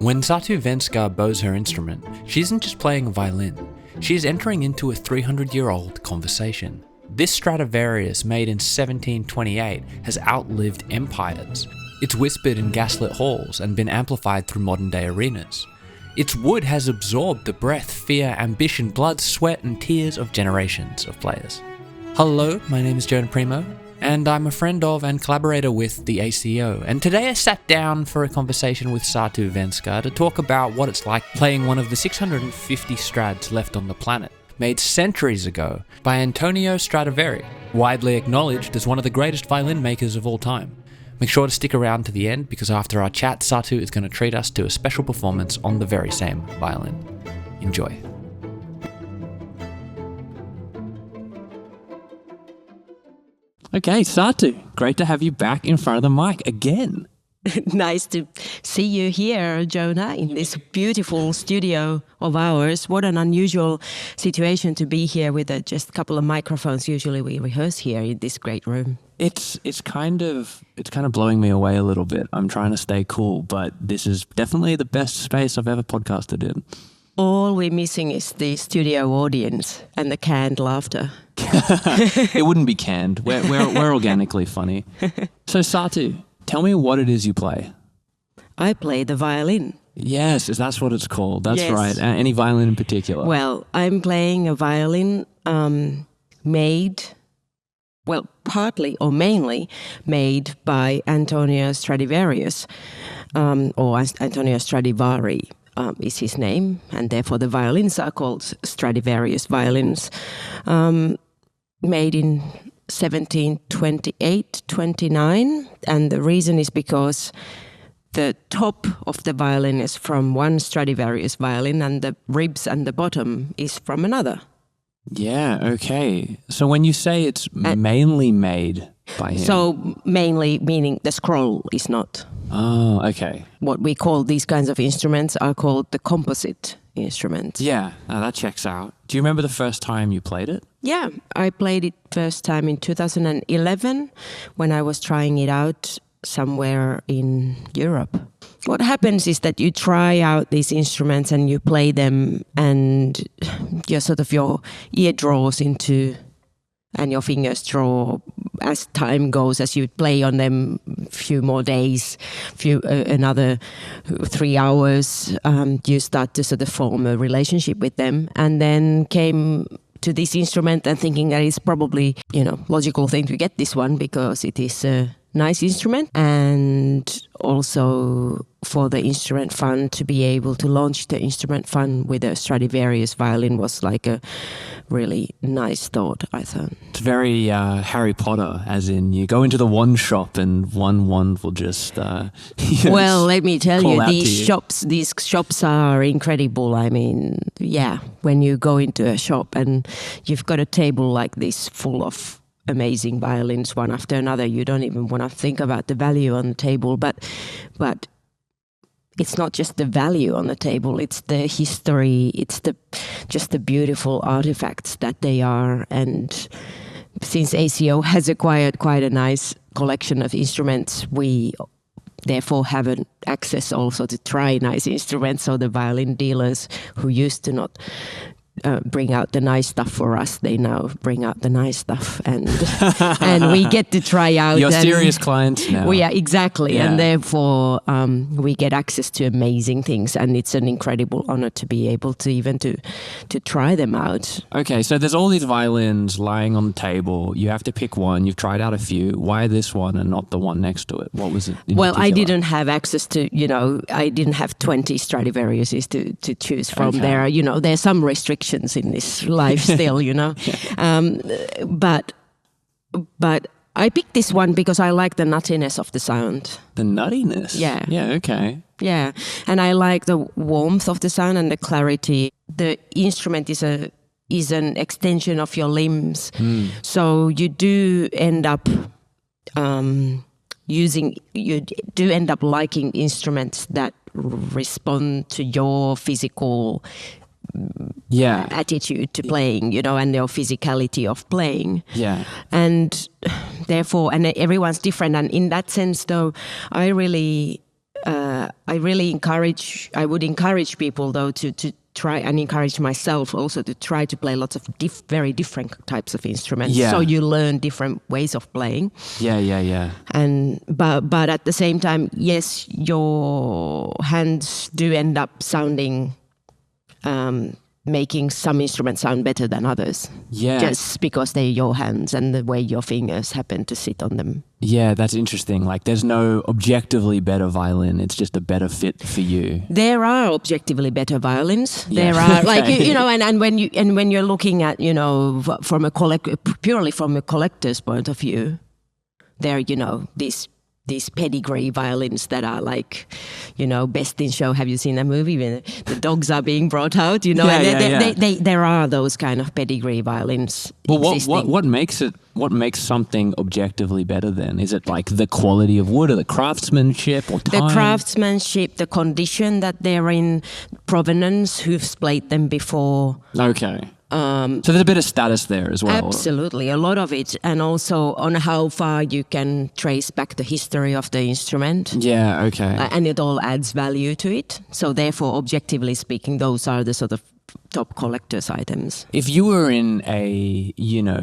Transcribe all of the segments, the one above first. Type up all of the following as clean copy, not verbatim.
When Satu Vänskä bows her instrument, she isn't just playing a violin, she is entering into a 300-year-old conversation. This Stradivarius, made in 1728, has outlived empires. It's whispered in gaslit halls and been amplified through modern-day arenas. Its wood has absorbed the breath, fear, ambition, blood, sweat, and tears of generations of players. Hello, my name is Jonah Primo, and I'm a friend of and collaborator with the ACO, and today I sat down for a conversation with Satu Vänskä to talk about what it's like playing one of the 650 Strads left on the planet, made centuries ago by Antonio Stradivari, widely acknowledged as one of the greatest violin makers of all time. Make sure to stick around to the end, because after our chat, Satu is going to treat us to a special performance on the very same violin. Enjoy. Okay, Satu, great to have you back in front of the mic again. Nice to see you here, Jonah, in this beautiful studio of ours. What an unusual situation to be here with just a couple of microphones. Usually we rehearse here in this great room. It's kind of blowing me away a little bit. I'm trying to stay cool, but this is definitely the best space I've ever podcasted in. All we're missing is the studio audience and the canned laughter. It wouldn't be canned. We're organically funny. So Satu, tell me what it is you play. I play the violin. Yes, that's what it's called. That's yes. right. Any violin in particular? Well, I'm playing a violin partly or mainly made by Antonio Stradivarius, or Antonio Stradivari is his name, and therefore the violins are called Stradivarius violins, made in 1728-29, and the reason is because the top of the violin is from one Stradivarius violin and the ribs and the bottom is from another. Yeah, okay. So when you say it's mainly made by him... So mainly meaning the scroll is not. Oh, okay. What we call these kinds of instruments are called the composite instruments. Yeah, that checks out. Do you remember the first time you played it? Yeah, I played it first time in 2011 when I was trying it out somewhere in Europe. What happens is that you try out these instruments and you play them, and your ear draws into, and your fingers draw as time goes, as you play on them a few more days, another 3 hours, you start to sort of form a relationship with them, and then came to this instrument and thinking that it's probably, logical thing to get this one because it is a nice instrument, and also for the instrument fund to be able to launch the instrument fund with a Stradivarius violin was like a really nice thought, I thought. It's very Harry Potter, as in you go into the wand shop and one wand will just... well, let me tell you, these shops are incredible. I mean, yeah, when you go into a shop and you've got a table like this full of amazing violins one after another, you don't even want to think about the value on the table, but it's not just the value on the table, it's the history, it's just the beautiful artifacts that they are. And since ACO has acquired quite a nice collection of instruments, we therefore have an access also to try nice instruments. So the violin dealers who used to not bring out the nice stuff for us, they now bring out the nice stuff, and we get to try out. Your serious clients now. Well, yeah, exactly. Yeah. And therefore we get access to amazing things, and it's an incredible honor to be able to even to try them out. Okay, so there's all these violins lying on the table. You have to pick one. You've tried out a few. Why this one and not the one next to it? What was it in Well, particular? I didn't have access to, I didn't have 20 Stradivariuses to choose from. Okay. There's some restrictions in this life still, Yeah. But I picked this one because I like the nuttiness of the sound. The nuttiness? Yeah. Yeah, okay. Yeah, and I like the warmth of the sound and the clarity. The instrument is an extension of your limbs. So you do end up liking instruments that respond to your physical attitude to playing, and your physicality of playing. Yeah. And therefore, and everyone's different. And in that sense, though, I really I would encourage people though to try, and encourage myself also to try to play lots of very different types of instruments. Yeah. So you learn different ways of playing. Yeah. And but at the same time, yes, your hands do end up sounding, making some instruments sound better than others. Yeah. Just because they're your hands and the way your fingers happen to sit on them. Yeah, that's interesting. Like there's no objectively better violin. It's just a better fit for you. There are objectively better violins. Yeah. There are like Okay. and when you're looking at from purely from a collector's point of view, there these pedigree violins that are like, best in show. Have you seen that movie when the dogs are being brought out? There are those kind of pedigree violins. Well, existing. what makes something objectively better then? Is it like the quality of wood or the craftsmanship or time? The craftsmanship, the condition that they're in, provenance, who's played them before. Okay. So there's a bit of status there as well. Absolutely, a lot of it, and also on how far you can trace back the history of the instrument. Yeah, okay. And it all adds value to it. So therefore, objectively speaking, those are the sort of top collector's items. If you were in a,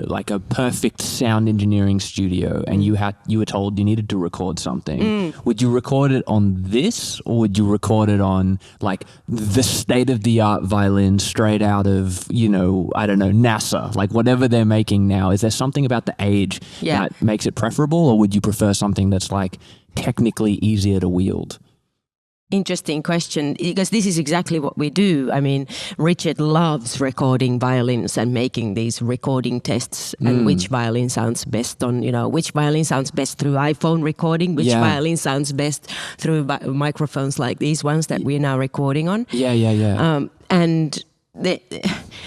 like a perfect sound engineering studio and you were told you needed to record something, would you record it on this, or would you record it on like the state-of-the-art violin straight out of, I don't know, NASA, like whatever they're making now? Is there something about the age that makes it preferable, or would you prefer something that's like technically easier to wield? Interesting question, because this is exactly what we do. I mean, Richard loves recording violins and making these recording tests and which violin sounds best on, which violin sounds best through iPhone recording, which violin sounds best through microphones like these ones that we're now recording on. Yeah. And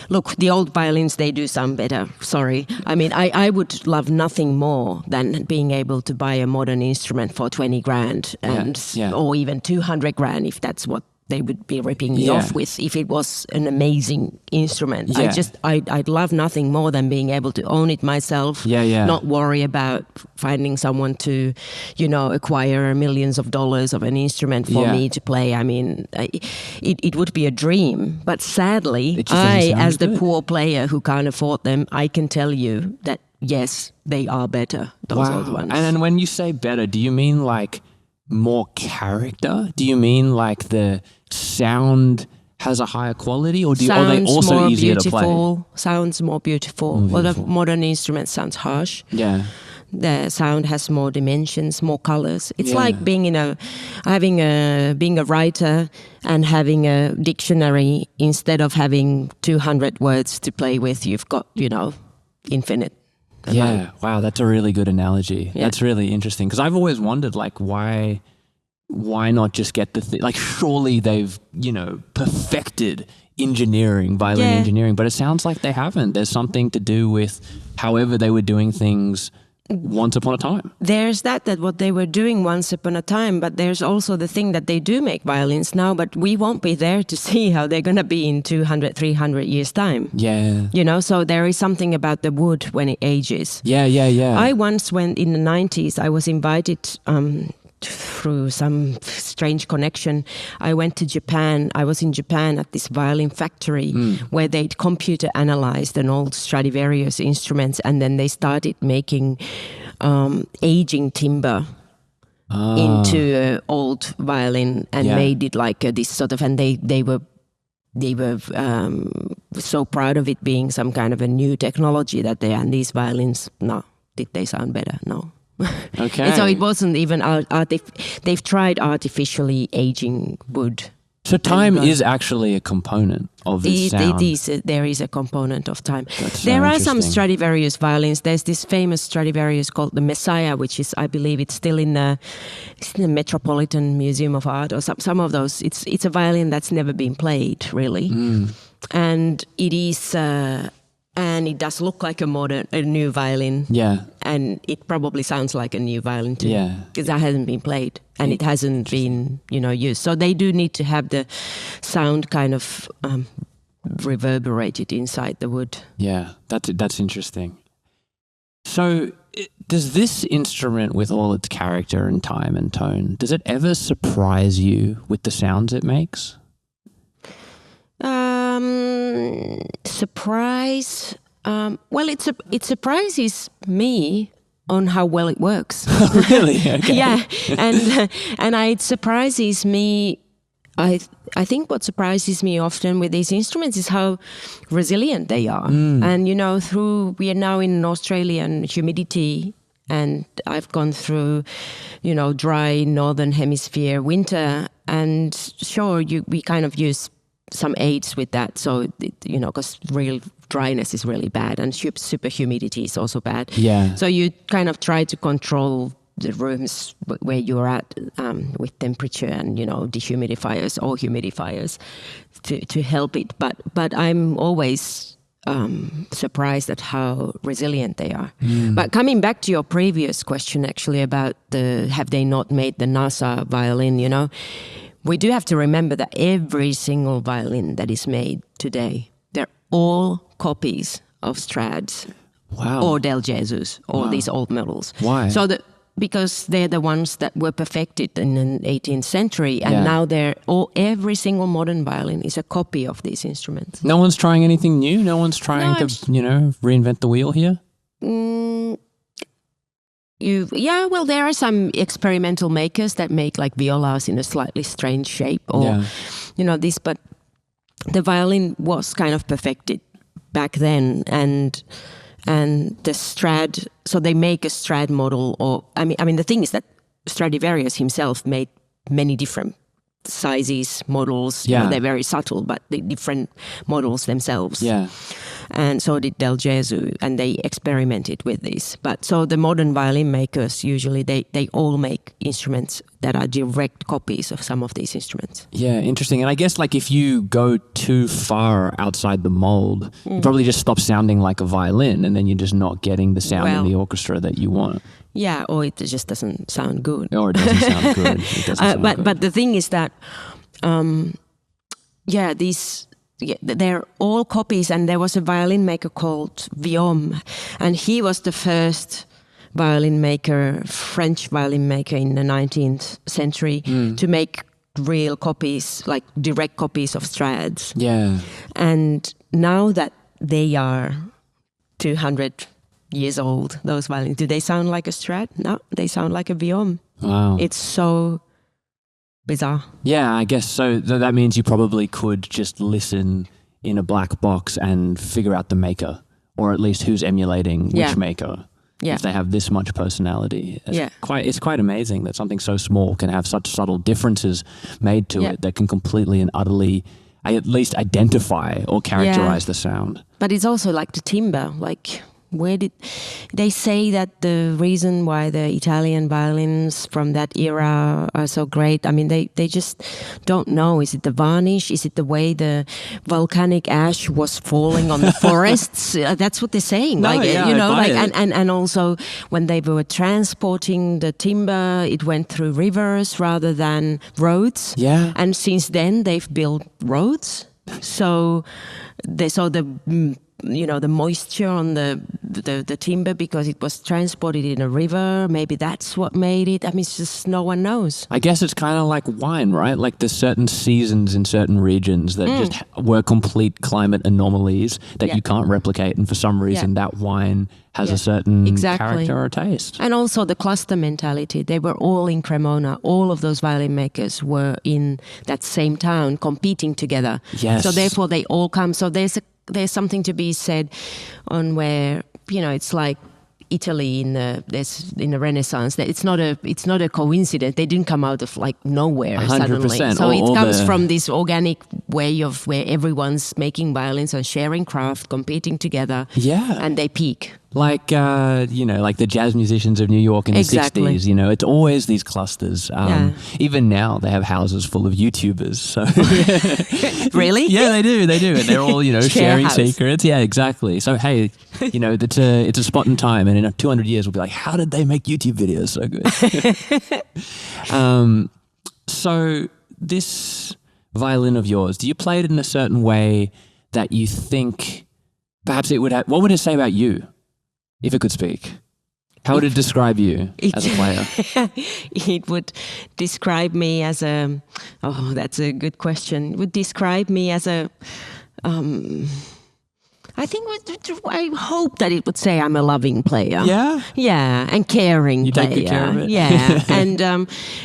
look, the old violins, they do sound better. Sorry. I mean, I would love nothing more than being able to buy a modern instrument for 20 grand or even 200 grand if that's what they would be ripping me off with, if it was an amazing instrument. Yeah. I'd love nothing more than being able to own it myself, not worry about finding someone to, acquire millions of dollars of an instrument for me to play. I mean, it would be a dream. But sadly, as the poor player who can't afford them, I can tell you that, yes, they are better, those old ones. And when you say better, do you mean like more character? Do you mean like the sound has a higher quality, or are they also easier to play? Sounds more beautiful. A lot of modern instruments sounds harsh. Yeah. The sound has more dimensions, more colors. It's like being being a writer and having a dictionary. Instead of having 200 words to play with, you've got, infinite. Yeah, wow, that's a really good analogy. Yeah. That's really interesting, because I've always wondered, like, why not just get the thing? Like, surely they've, perfected violin engineering, but it sounds like they haven't. There's something to do with however they were doing things once upon a time. There's that what they were doing once upon a time, but there's also the thing that they do make violins now, but we won't be there to see how they're going to be in 200, 300 years' time. Yeah. So there is something about the wood when it ages. Yeah. I once went in the 90s, I was invited through some strange connection. I went to Japan. I was in Japan at this violin factory where they'd computer analyzed an old Stradivarius instruments, and then they started making aging timber into an old violin and made it like this sort of, and they were so proud of it being some kind of a new technology that and these violins, did they sound better? No. Okay. And so it wasn't even they've tried artificially aging wood. So time is actually a component of this sound. There is a component of time. There are some Stradivarius violins. There's this famous Stradivarius called the Messiah, which is, I believe, it's still in the Metropolitan Museum of Art or some of those. It's a violin that's never been played, really, and it is. And it does look like a new violin. Yeah. And it probably sounds like a new violin too. Yeah. Because that hasn't been played and it hasn't been, used. So they do need to have the sound kind of reverberated inside the wood. Yeah, that's interesting. So does this instrument, with all its character and time and tone, does it ever surprise you with the sounds it makes? Surprise. Well, it surprises me on how well it works. Really? Okay. Yeah, and it surprises me. I think what surprises me often with these instruments is how resilient they are. And we are now in Australian humidity, and I've gone through, dry northern hemisphere winter, and sure, we kind of use some aids with that. So, because real dryness is really bad, and super humidity is also bad. Yeah. So you kind of try to control the rooms where you're at with temperature and dehumidifiers or humidifiers to help it. But I'm always surprised at how resilient they are. But coming back to your previous question, actually about have they not made the NASA violin? We do have to remember that every single violin that is made today, they're all copies of Strads or Del Jesus or these old models. Why? So because they're the ones that were perfected in the 18th century, and now every single modern violin is a copy of these instruments. No one's trying anything new? No one's trying to, reinvent the wheel here? Well, there are some experimental makers that make like violas in a slightly strange shape or, this, but the violin was kind of perfected back then, and the Strad, so they make a Strad model, or I mean the thing is that Stradivarius himself made many different sizes, models. They're very subtle, but the different models themselves. Yeah. And so did Del Gesù, and they experimented with this. But so the modern violin makers, usually they all make instruments that are direct copies of some of these instruments. Yeah, interesting. And I guess like if you go too far outside the mold, you probably just stop sounding like a violin, and then you're just not getting the sound in the orchestra that you want. Yeah, or it just doesn't sound good. Or it doesn't sound good. But the thing is that, they're all copies, and there was a violin maker called Viom, and he was the first violin maker, French violin maker in the 19th century to make real copies, like direct copies of Strads. Yeah. And now that they are 200 years old, those violins, do they sound like a Strad? No, they sound like a Viom. Wow. It's so bizarre. Yeah, I guess so. That means you probably could just listen in a black box and figure out the maker, or at least who's emulating which maker. Yeah. If they have this much personality. It's quite amazing that something so small can have such subtle differences made to it that can completely and utterly at least identify or characterize the sound. But it's also like the timbre, like where did they say that the reason why the Italian violins from that era are so great? I mean, they just don't know. Is it the varnish? Is it the way the volcanic ash was falling on the forests? That's what they're saying. No, and also when they were transporting the timber, it went through rivers rather than roads. Yeah. And since then they've built roads. So the moisture on the timber, because it was transported in a river, maybe that's what made it. I mean, it's just no one knows. I guess it's kind of like wine, right? Like there's certain seasons in certain regions that just were complete climate anomalies that you can't replicate, and for some reason that wine has a certain character or taste. And also the cluster mentality. They were all in Cremona. All of those violin makers were in that same town competing together. Yes. So therefore they all come. So there's something to be said on where, it's like Italy in the Renaissance. It's not a coincidence. They didn't come out of like nowhere 100%. suddenly. So it comes from this organic way of where everyone's making violins and sharing craft, competing together. Yeah. And they peak. Like, like the jazz musicians of New York in the 60s, it's always these clusters. Even now they have houses full of YouTubers. So Really? Yeah, they do. And they're all, sharing secrets. Yeah, exactly. So, hey, it's a spot in time, and in 200 years we'll be like, how did they make YouTube videos so good? So this violin of yours, do you play it in a certain way that you think perhaps it would have, what would it say about you? If it could speak. How would it describe you as a player? It would describe me as a. Oh, that's a good question. It would describe me as a. I think I hope that it would say I'm a loving player. Yeah, yeah, and caring you player. take good care of it. Yeah,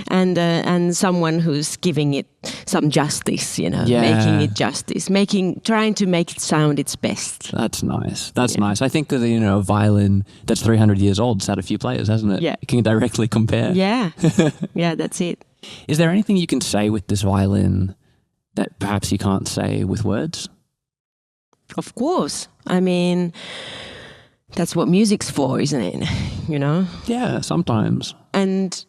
and someone who's giving it some justice. Making it justice, trying to make it sound its best. That's nice. That's nice. I think that a violin that's 300 years old has had a few players, hasn't it? Yeah, you can directly compare. Yeah, yeah, that's it. Is there anything you can say with this violin that perhaps you can't say with words? Of course. I mean, that's what music's for, isn't it? Yeah, sometimes. And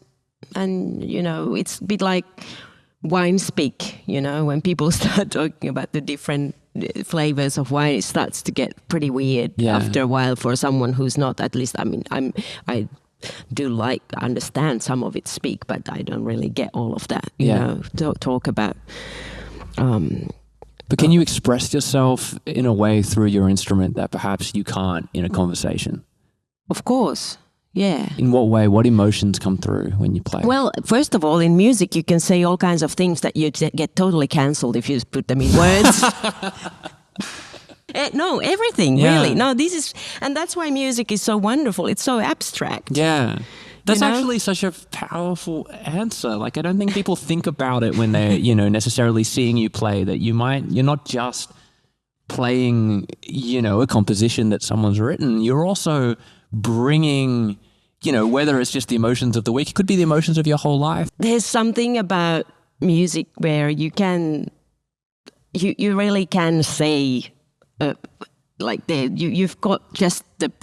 it's a bit like wine speak, when people start talking about the different flavors of wine, it starts to get pretty weird after a while for someone who's not, at least, I mean, I do understand some of it speak, but I don't really get all of that, talk about. But can you express yourself in a way through your instrument that perhaps you can't in a conversation? Of course, yeah. In what way? What emotions come through when you play? Well, first of all, in music, you can say all kinds of things that you get totally cancelled if you put them in words. No, everything, really. No, and that's why music is so wonderful. It's so abstract. Yeah. That's actually such a powerful answer. I don't think people think about it when they're, necessarily seeing you play, that you're not just playing, a composition that someone's written. You're also bringing, whether it's just the emotions of the week, it could be the emotions of your whole life. There's something about music where you really can say, you've got just the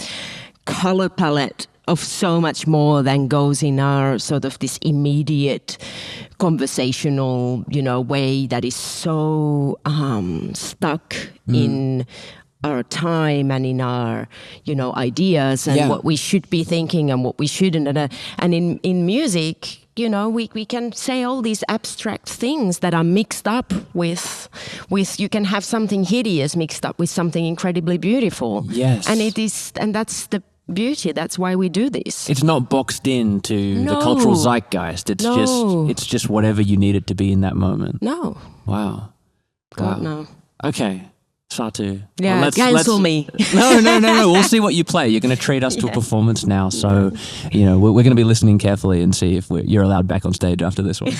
color palette of so much more than goes in our sort of this immediate conversational, way that is so stuck in our time and in our, ideas and what we should be thinking and what we shouldn't. And in music, we can say all these abstract things that are mixed up with you can have something hideous mixed up with something incredibly beautiful. Yes. And that's the beauty. That's why we do this. It's not boxed into the cultural zeitgeist. It's just whatever you need it to be in that moment. No. Wow. God, no. Okay. Satu. Yeah, cancel me. No. We'll see what you play. You're going to treat us to a performance now. So, we're going to be listening carefully and see if you're allowed back on stage after this one.